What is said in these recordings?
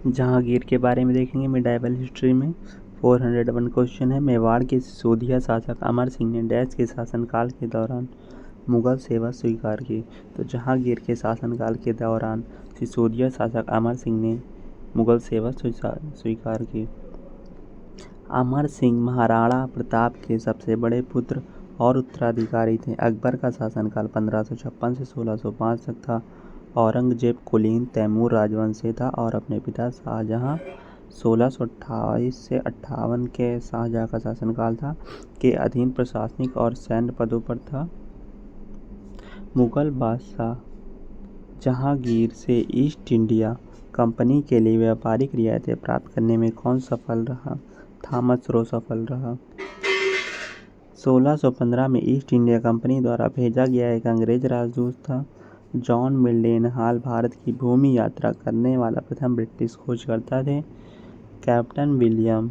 जहांगीर के बारे में देखेंगे मिडाइवल हिस्ट्री में। 401 क्वेश्चन है, मेवाड़ के सिसोदिया शासक अमर सिंह ने डैश के शासनकाल के दौरान मुगल सेवा स्वीकार की। तो जहांगीर के शासनकाल के दौरान सिसोदिया शासक अमर सिंह ने मुगल सेवा स्वीकार की। अमर सिंह महाराणा प्रताप के सबसे बड़े पुत्र और उत्तराधिकारी थे। अकबर का शासनकाल 1556 से 1605 तक था। औरंगजेब कुलीन तैमूर राजवंश से था और अपने पिता शाहजहां 1628 से 58 के शाहजहां का शासनकाल था के अधीन प्रशासनिक और सैन्य पदों पर था। मुगल बादशाह जहांगीर से ईस्ट इंडिया कंपनी के लिए व्यापारिक रियायतें प्राप्त करने में कौन सफल रहा? थॉमस रो सफल रहा। 1615 में ईस्ट इंडिया कंपनी द्वारा भेजा गया एक अंग्रेज राजदूत था। जॉन मिल्डेनहाल भारत की भूमि यात्रा करने वाला प्रथम ब्रिटिश खोजकर्ता थे। कैप्टन विलियम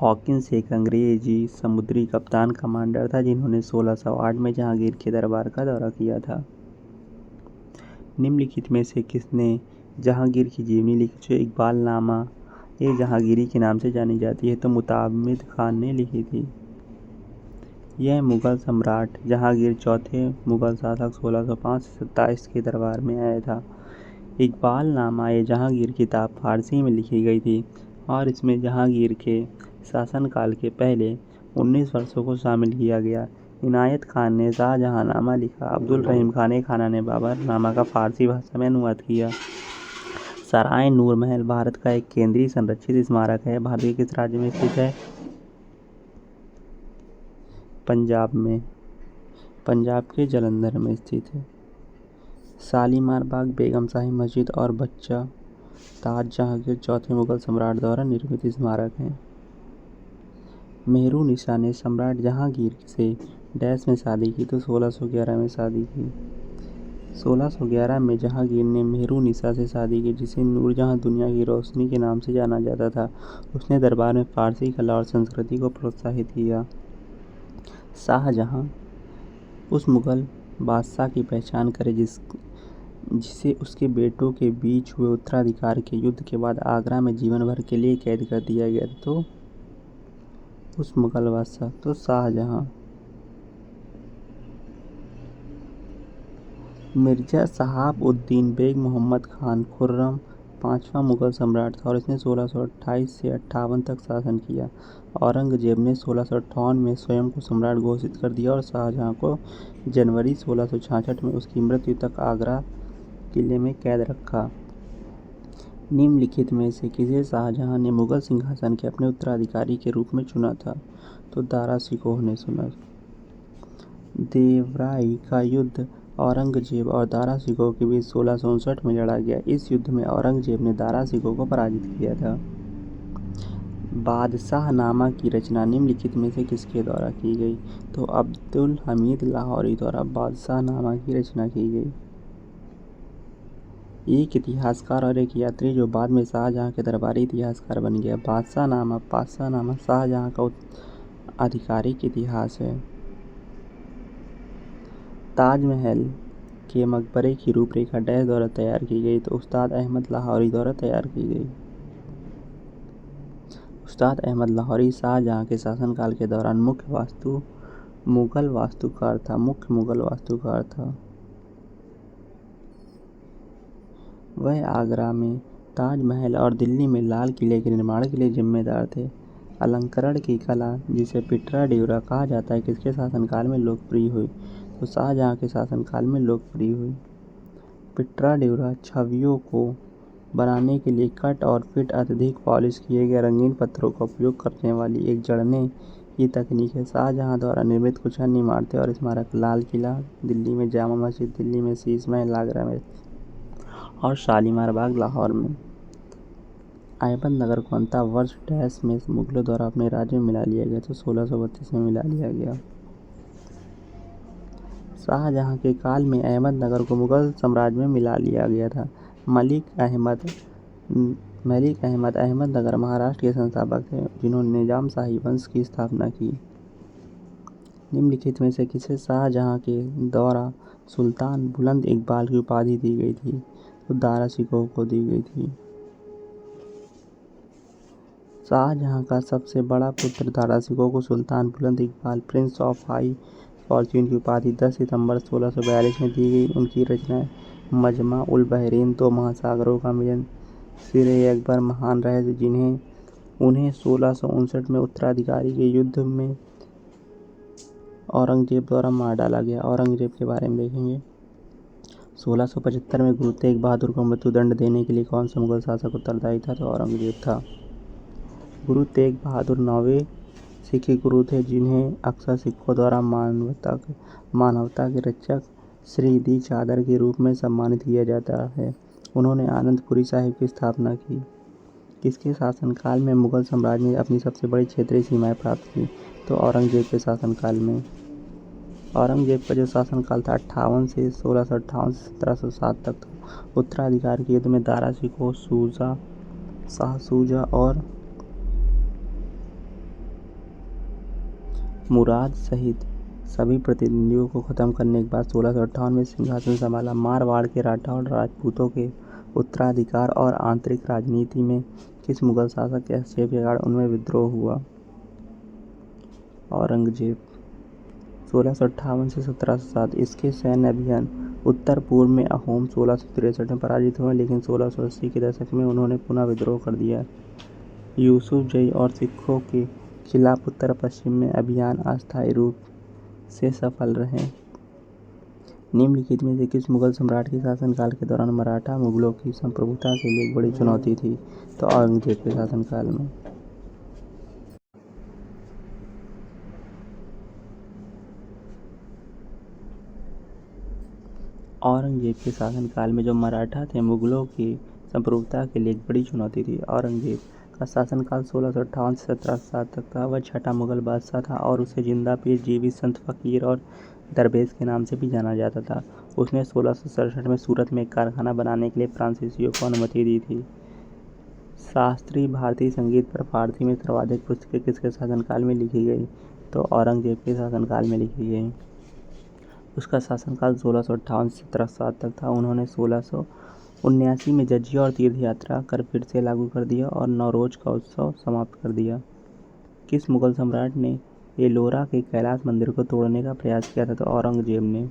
हॉकिंस एक अंग्रेजी समुद्री कप्तान कमांडर था जिन्होंने 1608 में जहांगीर के दरबार का दौरा किया था। निम्नलिखित में से किसने जहांगीर की जीवनी लिखी जो इकबाल नामा ये जहांगीरी के नाम से जानी जाती है? तो मुताबिद खान ने लिखी थी। यह मुगल सम्राट जहांगीर चौथे मुगल शासक 1605 से 27 के दरबार में आया था। इकबाल नामा ये जहांगीर किताब फारसी में लिखी गई थी और इसमें जहांगीर के शासनकाल के पहले 19 वर्षों को शामिल किया गया। इनायत खान ने शाहजहांनामा लिखा। अब्दुल रहीम खान खाना ने बाबरनामा का फारसी भाषा में अनुवाद किया। सराय नूर महल भारत का एक केंद्रीय संरक्षित स्मारक है। भारत के किस राज्य में स्थित है? पंजाब में। पंजाब के जालंधर में स्थित है। शालीमार बाग, बेगम शाही मस्जिद और बच्चा ताज जहांगीर चौथे मुगल सम्राट द्वारा निर्मित स्मारक हैं। मेहरुनिसा ने सम्राट जहांगीर से डैश में शादी की? तो 1611 में शादी की। 1611 में जहांगीर ने मेहरुनिसा से शादी की जिसे नूरजहां दुनिया की रोशनी के नाम से जाना जाता था। उसने दरबार में फारसी कला और संस्कृति को प्रोत्साहित किया। शाहजहां उस मुगल बादशाह की पहचान करे जिसे उसके बेटों के बीच हुए उत्तराधिकार के युद्ध के बाद आगरा में जीवन भर के लिए कैद कर दिया गया। तो उस मुगल बादशाह तो शाहजहां। मिर्जा साहब उद्दीन बेग मोहम्मद खान खुर्रम पांचवा मुगल सम्राट था और इसने 1628 से 58 तक शासन किया। औरंगजेब ने 1658 में स्वयं को सम्राट घोषित कर दिया और शाहजहां को जनवरी 1666 में उसकी मृत्यु तक आगरा किले में कैद रखा। निम्नलिखित में से किसे शाहजहां ने मुगल सिंहासन के अपने उत्तराधिकारी के रूप में चुना था? तो दारा शिकोह ने चुना। देवराई का युद्ध औरंगजेब और दारा शिकोह के बीच 1659 में लड़ा गया। इस युद्ध में औरंगजेब ने दारा शिकोह को पराजित किया था। बादशाहनामा की रचना निम्नलिखित में से किसके द्वारा की गई? तो अब्दुल हमीद लाहौरी द्वारा बादशाहनामा की रचना की गई। एक इतिहासकार और एक यात्री जो बाद में शाहजहां के दरबारी इतिहासकार बन गया। बादशाहनामा शाहजहां का आधिकारिक इतिहास है। ताजमहल के मकबरे की रूपरेखा डैश द्वारा तैयार की गई? तो उस्ताद अहमद लाहौरी द्वारा तैयार की गई। उस्ताद अहमद लाहौरी शाहजहां के शासनकाल के दौरान मुख्य मुगल वास्तुकार था। वह आगरा में ताजमहल और दिल्ली में लाल किले के निर्माण के लिए जिम्मेदार थे। अलंकरण की कला जिसे पिटरा ड्यूरा कहा जाता है किसके शासनकाल में लोकप्रिय हुई? तो शाहजहां के शासनकाल में लोकप्रिय हुई। पिटरा ड्यूरा छवियों को बनाने के लिए कट और फिट अत्यधिक पॉलिश किए गए रंगीन पत्थरों का उपयोग करने वाली एक जड़ने की तकनीक है। शाहजहां द्वारा निर्मित कुछ अन्य इमारतें और स्मारक लाल किला दिल्ली में, जामा मस्जिद दिल्ली में, शीश महल आगरा में और शालीमार बाग लाहौर में। अहमदनगर को अंततः वर्ष डैश में मुगलों द्वारा अपने राज्य में मिला लिया गया। तो 1632 में मिला लिया गया। शाहजहां के काल में अहमदनगर को मुगल साम्राज्य में मिला लिया गया था। मलिक अहमद अहमदनगर महाराष्ट्र के संस्थापक थे जिन्होंने निजाम शाही वंश की स्थापना की। निम्नलिखित में से किसे शाहजहां के दौरा सुल्तान बुलंद इकबाल की उपाधि दी गई थी? तो दारा शिकोह को दी गई थी। शाहजहां का सबसे बड़ा पुत्र दारा शिकोह को सुल्तान बुलंद Iqbal Prince of high Fortune की उपाधि 10 सितंबर 1642 में दी गई। उनकी रचनाएं मजमा उल बहरीन, दो महासागरों का मिलन, सिर-ए-अकबर, महान रहस्य, जिन्हें उन्हें 1659 में उत्तराधिकारी के युद्ध में औरंगजेब द्वारा मार डाला गया। औरंगजेब के बारे में देखेंगे। 1675 में गुरु तेग बहादुर को मृत्युदंड देने के लिए कौन सा मुगल शासक उत्तरदायी था? तो औरंगजेब था। गुरु तेग बहादुर 9वें सिख गुरु थे, जिन्हें अक्सर सिखों द्वारा मानवता के रक्षक श्री दी चादर के रूप में सम्मानित किया जाता है। उन्होंने आनंदपुरी साहिब की स्थापना की। किसके शासनकाल में मुगल साम्राज्य ने अपनी सबसे बड़ी क्षेत्रीय सीमाएं प्राप्त की? तो औरंगजेब के शासनकाल में। औरंगजेब का जो शासनकाल था 58 से 1658 से 1707 तक था। उत्तराधिकार के युद्ध में दारा शिकोह, शाह शुजा और मुराद सहित सभी प्रतिद्वंदियों को खत्म करने के बाद 1658 में सिंहासन संभाला। मारवाड़ के राठौड़ राजपूतों के उत्तराधिकार और आंतरिक राजनीति में किस मुगल शासक के हस्तक्षेप के कारण उनमें विद्रोह हुआ? औरंगजेब। 1658 से 1707 इसके सैन्य अभियान उत्तर पूर्व में अहोम 1663 में पराजित हुए, लेकिन 1680 के दशक में उन्होंने पुनः विद्रोह कर दिया। यूसुफजई और सिखों के खिलाफ उत्तर पश्चिम में अभियान अस्थायी रूप से सफल रहे। निम्नलिखित में से किस मुगल सम्राट के शासनकाल के दौरान मराठा मुगलों की संप्रभुता के लिए एक बड़ी चुनौती थी? तो औरंगजेब के शासनकाल में। औरंगजेब के शासनकाल में जो मराठा थे मुगलों की संप्रभुता के लिए एक बड़ी चुनौती थी। औरंगजेब का शासनकाल 1658 से 1707 तक था। वह छठा मुगल बादशाह था और उसे जिंदा पीर, जीवित संत, फकीर और दरवेश के नाम से भी जाना जाता था। उसने 1667 में सूरत में एक कारखाना बनाने के लिए फ्रांसीसियों को अनुमति दी थी। शास्त्रीय भारतीय संगीत पर फारसी में सर्वाधिक पुस्तकें किसके शासनकाल में लिखी गई? तो औरंगजेब के शासनकाल में लिखी गई। उसका शासनकाल 1658 से 1707 तक था। उन्होंने 1679 में जजिया और तीर्थ यात्रा कर फिर से लागू कर दिया और नवरोज का उत्सव समाप्त कर दिया। किस मुगल सम्राट ने एलोरा के कैलाश मंदिर को तोड़ने का प्रयास किया था? तो औरंगजेब ने।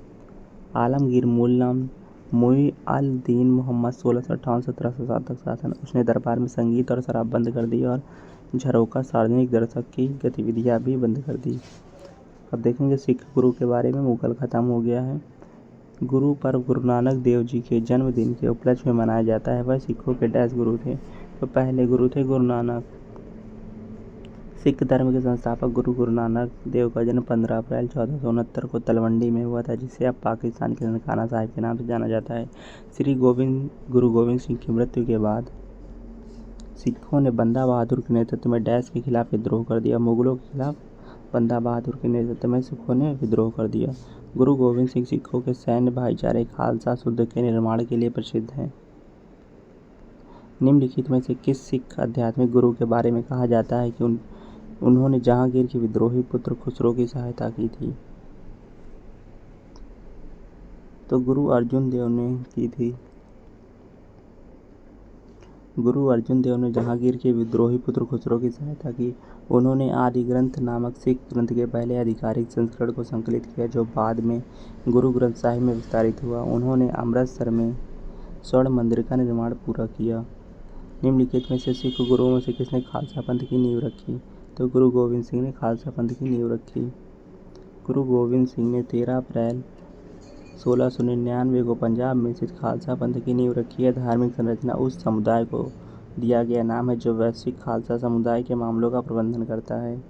आलमगीर मूल नाम मुई अल दीन मोहम्मद 1658 से 1707 तक शासन। उसने दरबार में संगीत और शराब बंद कर दी और झरोखा सार्वजनिक दर्शक की गतिविधियां भी बंद कर दी। अब देखेंगे सिख गुरु के बारे में। मुगल खत्म हो गया है। गुरु पर्व गुरु नानक देव जी के जन्मदिन के उपलक्ष्य में मनाया जाता है। वह सिखों के डैश गुरु थे? तो पहले गुरु थे गुरु नानक। सिख धर्म के संस्थापक गुरु नानक देव का जन्म 15 अप्रैल 1469 को तलवंडी में हुआ था, जिसे अब पाकिस्तान के ननकाना साहिब के नाम से जाना जाता है। गुरु गोविंद सिंह की मृत्यु के बाद सिखों ने बंदा बहादुर के नेतृत्व में डैश के खिलाफ विद्रोह कर दिया। मुगलों के खिलाफ बंदा बहादुर के नेतृत्व में सिखों ने विद्रोह कर दिया। गुरु गोविंद सिंह सिखों के सैन्य भाईचारे खालसा शुद्ध के निर्माण के लिए प्रसिद्ध हैं। निम्नलिखित में से किस सिख आध्यात्मिक गुरु के बारे में कहा जाता है कि उन्होंने जहांगीर के विद्रोही पुत्र खुसरो की सहायता की थी? तो गुरु अर्जुन देव ने की थी। गुरु अर्जुन देव ने जहांगीर के विद्रोही पुत्र खुसरो की सहायता की। उन्होंने आदि ग्रंथ नामक सिख ग्रंथ के पहले आधिकारिक संस्करण को संकलित किया, जो बाद में गुरु ग्रंथ साहिब में विस्तारित हुआ। उन्होंने अमृतसर में स्वर्ण मंदिर का निर्माण पूरा किया। निम्नलिखित में से सिख गुरुओं में से किसने खालसा पंथ की नींव रखी? तो गुरु गोविंद सिंह ने खालसा पंथ की नींव रखी। गुरु गोविंद सिंह ने 13 अप्रैल 1699 को पंजाब में स्थित खालसा पंथ की नींव रखी है। धार्मिक संरचना उस समुदाय को दिया गया नाम है जो वैश्विक खालसा समुदाय के मामलों का प्रबंधन करता है।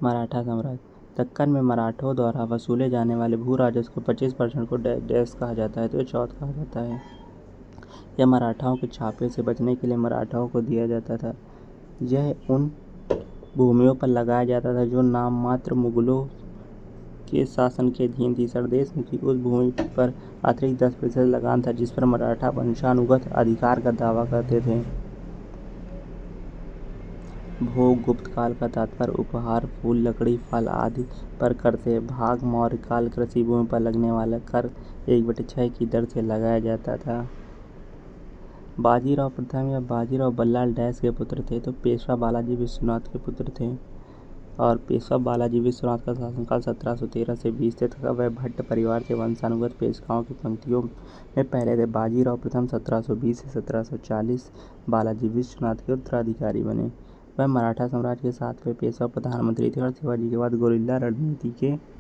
मराठा साम्राज्य। दक्कन में मराठों द्वारा वसूले जाने वाले भू राजस्व को 25% को डैश कहा जाता है, तो चौथ कहा जाता है। यह मराठाओं के छापे से बचने के लिए मराठाओं को दिया जाता था। यह उन भूमियों पर लगाया जाता था जो नाम मात्र मुगलों के शासन के अधीन थी। सरदेश की उस भूमि पर अतिरिक्त 10% लगान था जिस पर मराठा वंशानुगत अधिकार का दावा करते थे। भोग गुप्त काल का तात्पर्य उपहार, फूल, लकड़ी, फल आदि पर करते। भाग मौर्य काल कृषि भूमि पर लगने वाला कर 1/6 की दर से लगाया जाता था। बाजीराव प्रथम या बाजीराव बल्लाल डैश के पुत्र थे, तो पेशवा बालाजी विश्वनाथ के पुत्र थे। और पेशवा बालाजी विश्वनाथ का शासनकाल 1713 से 20 थे तथा वह भट्ट परिवार के वंशानुगत पेशवाओं की पंक्तियों में पहले थे। बाजीराव प्रथम 1720 से 1740 बालाजी विश्वनाथ के उत्तराधिकारी बने। वह मराठा साम्राज्य के 7वें पेशवा प्रधानमंत्री थे और शिवाजी के बाद गोरिल्ला रणनीति के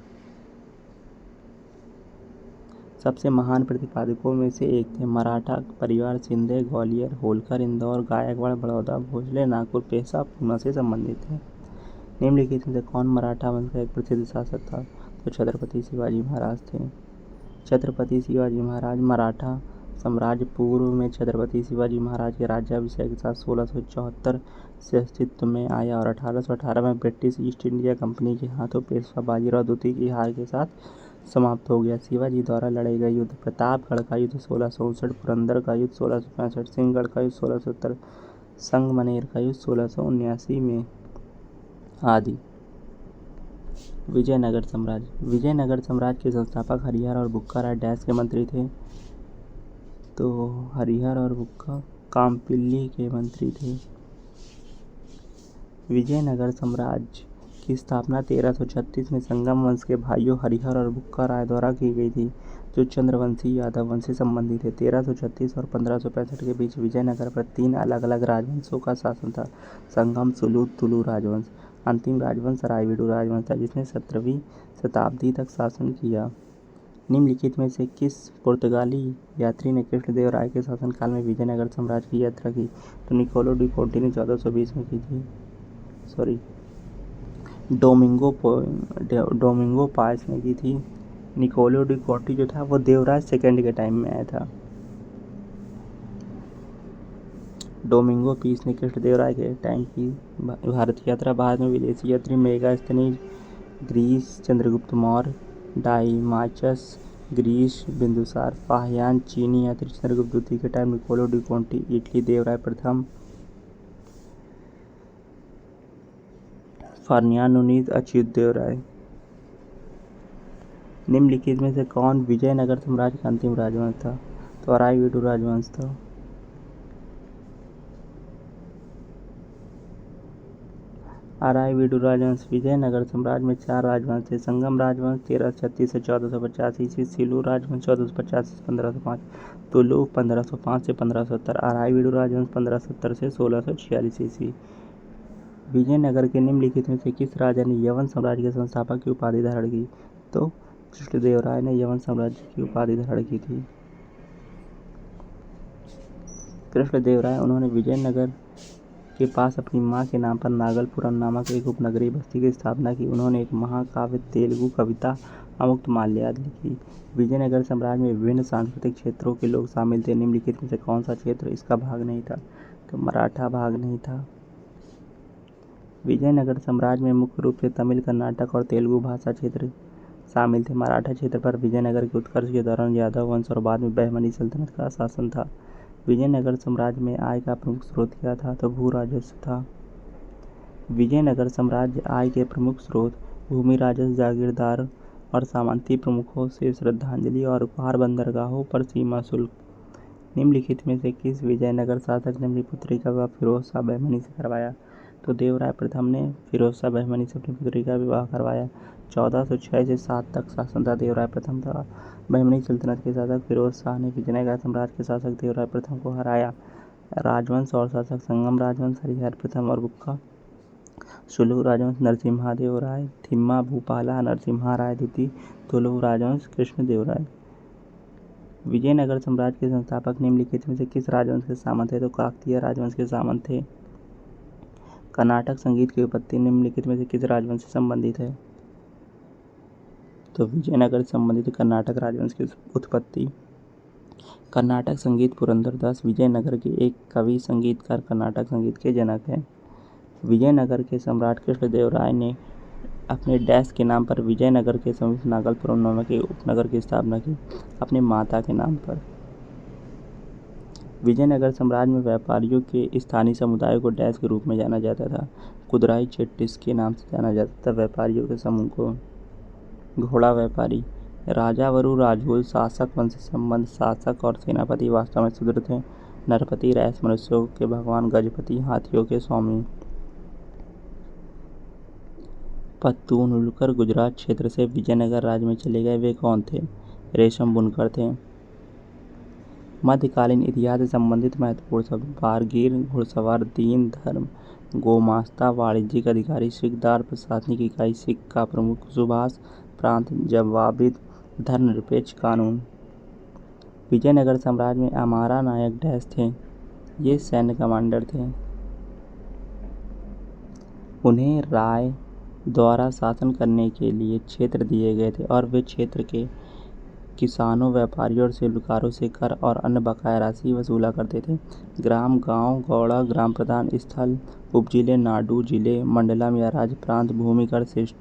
सबसे महान प्रतिपादकों में से एक थे। मराठा परिवार शिंदे, ग्वालियर, होलकर, इंदौर, गायकवाड़, बड़ौदा, भोसले, नागपुर, पेशवा, पूना से संबंधित थे। निम्नलिखित में से कौन मराठा वंश का एक प्रसिद्ध शासक था? तो छत्रपति शिवाजी महाराज थे। छत्रपति शिवाजी महाराज मराठा साम्राज्य पूर्व में छत्रपति शिवाजी महाराज के राज्याभिषेक के साथ 1674 से अस्तित्व में आया और 1818 में ब्रिटिश ईस्ट इंडिया कंपनी के हाथों पेशवा बाजीराव द्वितीय की हार के साथ समाप्त हो गया। शिवाजी द्वारा लड़े गए युद्ध प्रतापगढ़ का युद्ध 1659, पुरंदर का युद्ध 1665, सिंहगढ़ का युद्ध 1670, संगमनेर का युद्ध 1679 में आदि। विजयनगर साम्राज्य। विजयनगर साम्राज्य के संस्थापक हरिहर और बुक्का राय डैश के मंत्री थे। तो हरिहर और बुक्का कामपिल्ली के मंत्री थे। विजयनगर साम्राज्य की स्थापना 1336 में संगम वंश के भाइयों हरिहर और बुक्का राय द्वारा की गई थी, जो चंद्रवंशी यादव वंश से संबंधित थे। 1336 और 1565 के बीच विजयनगर पर 3 अलग अलग राजवंशों का शासन था। संगम, सुलू, तुलु राजवंश। अंतिम राजवंश रायवीडू राजवंश था, जिसने 17वीं शताब्दी तक शासन किया। निम्नलिखित में से किस पुर्तगाली यात्री ने कृष्णदेवराय के शासनकाल में विजयनगर साम्राज्य की यात्रा की? तो निकोलो डी कोंटी ने 1420 में की थी। डोमिंगो पास ने की थी। निकोलो डी कोंटी जो था वो देवराज सेकंड के टाइम में आया था। डोमिंगो पीस ने कृष्णदेवराय के टाइम की भारत की यात्रा। भारत में विदेशी यात्री Megasthenes, Greece, Chandragupta Maurya, Deimachus, Greece, Bindusara, Fahien, चीनी यात्री चंद्रगुप्त द्वितीय के time, Niccolo de Conti, Italy Devaraya प्रथम, फर्नियान नुनीज, अच्युत देवराय। निम्नलिखित में से कौन विजयनगर साम्राज्य का अंतिम राजवंश था? तो अरायवीडू राजवंश था। अरायवीडू राजवंश। विजयनगर साम्राज्य में 4 राजवंश थे। संगम राजवंश 1336 से 1450 ईस्वी, सिलू राजवंश 1450 से 1505, तुलु 1505 से 1570, अरायवीडू राजवंश 1570 से 1646 ईस्वी। विजयनगर के निम्नलिखित में से किस राजा ने यवन साम्राज्य के संस्थापक की उपाधि धारण की? तो कृष्णदेवराय ने यवन साम्राज्य की उपाधि धारण की थी। कृष्णदेवराय उन्होंने विजयनगर के पास अपनी मां के नाम पर नागलपुरम नामक एक उपनगरीय बस्ती की स्थापना की। उन्होंने एक महाकाव्य तेलुगु कविता अमुक्तमाल्याद लिखी। विजयनगर साम्राज्य में विभिन्न सांस्कृतिक क्षेत्रों के लोग शामिल थे। निम्नलिखित में से कौन सा क्षेत्र इसका भाग नहीं था? तो मराठा भाग नहीं था। विजयनगर साम्राज्य में मुख्य रूप से तमिल, कर्नाटक और तेलुगु भाषा क्षेत्र शामिल थे। मराठा क्षेत्र पर विजयनगर के उत्कर्ष के दौरान यादव वंश और बाद में बहमनी सल्तनत का शासन था। विजयनगर साम्राज्य में आय का प्रमुख स्रोत क्या था? तो भू राजस्व था। विजयनगर साम्राज्य आय के प्रमुख स्रोत भूमि राजस्व, जागीरदार और सामंती प्रमुखों से श्रद्धांजलि और उपहार, बंदरगाहों पर सीमा शुल्क। निम्नलिखित में से किस विजयनगर शासक ने अपनी पुत्री का विवाह फिरोज शाह बहमनी से करवाया? तो देवराय प्रथम ने फिरोज शाह बहमनी से अपनी पुत्री का विवाह करवाया। 1406 से 7 तक शासन था देवराय प्रथम था। बहमनी सल्तनत के शासक फिरोज शाह ने विजयनगर साम्राज्य के शासक देवराय प्रथम को हराया। राजवंश और शासक संगम राजवंश हरिहर प्रथम और बुक्का, सुलु राजवंश नरसिम्हादेव राय, थिम्मा भूपाला नरसिम्हा राय द्वितीय, तुलु राजवंश कृष्णदेवराय। विजयनगर साम्राज्य के संस्थापक निम्नलिखित में से किस राजवंश के सामंत थे? तो काकतीय राजवंश के सामंत थे। कर्नाटक संगीत की उत्पत्ति निम्नलिखित में से किस राजवंश से संबंधित है? तो विजयनगर से संबंधित कर्नाटक राजवंश की उत्पत्ति। कर्नाटक संगीत पुरंदरदास विजयनगर के एक कवि संगीतकार कर्नाटक संगीत के जनक हैं। विजयनगर के सम्राट कृष्णदेवराय ने अपने डैश के नाम पर विजयनगर के समीप नागलपुरम नामक एक उपनगर की स्थापना की, अपने माता के नाम पर। विजयनगर साम्राज्य में व्यापारियों के स्थानीय समुदाय को डैश के रूप में जाना जाता था। कुदराई चेट्टिस के नाम से जाना जाता था व्यापारियों के समूह को। घोड़ा व्यापारी। राजावरु राजगुल शासक वंश से संबंध। शासक और सेनापति वास्तव में शूद्र थे। नरपति रैस मनुष्यों के भगवान, गजपति हाथियों के स्वामी। पत्तूनलकर गुजरात क्षेत्र से विजयनगर राज्य में चले गए, वे कौन थे? रेशम बुनकर थे। मध्यकालीन इतिहास से संबंधित महत्वपूर्ण शब्द: बारगीर, घुड़सवार, दीन, धर्म, गोमास्ता, वाणिज्यिक अधिकारी, सिकदार, प्रशासनिक इकाई, सिक्का प्रमुख, सुभाष, प्रांत, जवाबिद, धर्मनिरपेक्ष कानून। विजयनगर साम्राज्य में अमारा नायक डैश थे, ये सैन्य कमांडर थे। उन्हें राय द्वारा शासन करने के लिए क्षेत्र दिए गए थे और वे क्षेत्र के किसानों, व्यापारियों और शिल्पकारों से कर और अन्य बकाया राशि वसूला करते थे। ग्राम, गांव, गौड़ा, ग्राम प्रधान, स्थल, उपजिले, नाडु, जिले, मंडलम या राज्य, प्रांत, भूमि कर शिष्ट।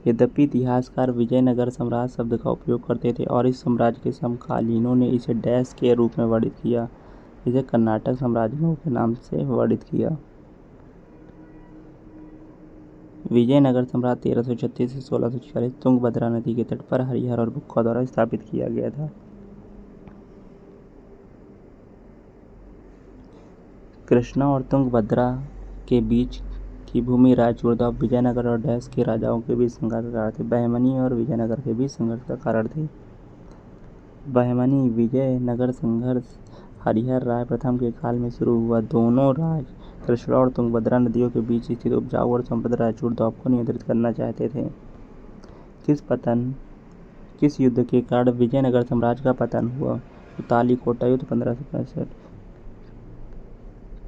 यद्यपि इतिहासकार विजयनगर साम्राज्य शब्द का उपयोग करते थे और इस साम्राज्य के समकालीनों ने इसे डैश के रूप में वर्णित किया, इसे कर्नाटक साम्राज्यों के नाम से वर्णित किया। विजयनगर साम्राज्य 1336 से 1646 तुंगभद्रा नदी के तट पर हरिहर और बुक्का द्वारा स्थापित किया गया था। कृष्णा और तुंगभद्रा के बीच की भूमि रायचूर दाव विजयनगर और डैश के राजाओं के बीच संघर्ष का कारण थे। बहमनी और विजयनगर के बीच संघर्ष का कारण थे। बहमनी विजयनगर संघर्ष हरिहर राय प्रथम के काल में शुरू हुआ। दोनों राज्य कृष्णा और तुंगभद्रा नदियों के बीच स्थित उपजाऊ और समृद्ध रायचूर द्वीप को नियंत्रित करना चाहते थे। किस युद्ध के कारण विजयनगर साम्राज्य का पतन हुआ? तो तालीकोटा युद्ध 1565।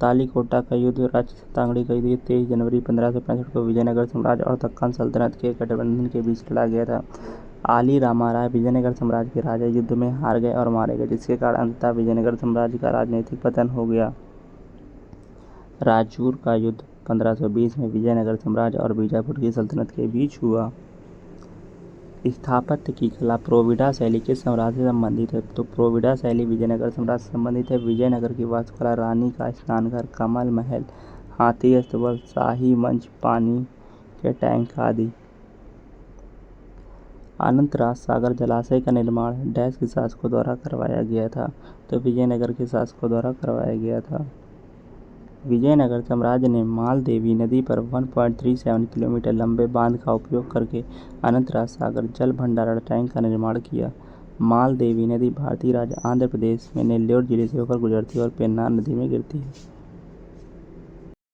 तालीकोटा का युद्ध, राजसतांगड़ी का युद्ध 23 जनवरी 1565 को विजयनगर साम्राज्य और दक्कन सल्तनत के गठबंधन के बीच लड़ा गया था। आली रामा राय विजयनगर साम्राज्य के राजा युद्ध में हार गए और मारे गए, जिसके कारण अंततः विजयनगर साम्राज्य का राजनीतिक पतन हो गया। रायचूर का युद्ध 1520 में विजयनगर साम्राज्य और बीजापुर की सल्तनत के बीच हुआ। स्थापत्य की कला प्रोविडा शैली किस साम्राज्य से संबंधित है? तो प्रोविडा शैली विजयनगर साम्राज्य से संबंधित है। विजयनगर की वास्तुकला रानी का स्नानघर, कमल महल, हाथी अस्तबल, शाही मंच, पानी के टैंक आदि। अनंतराज सागर जलाशय का निर्माण डैश के शासकों द्वारा करवाया गया था? तो विजयनगर के शासकों द्वारा करवाया गया था। विजयनगर साम्राज्य ने मालदेवी नदी पर 1.37 किलोमीटर लंबे बांध का उपयोग करके अनंतराज सागर जल भंडारण टैंक का निर्माण किया। मालदेवी नदी भारतीय राज्य आंध्र प्रदेश में नेल्लोर जिले से होकर गुजरती है और पेन्नार नदी में गिरती है।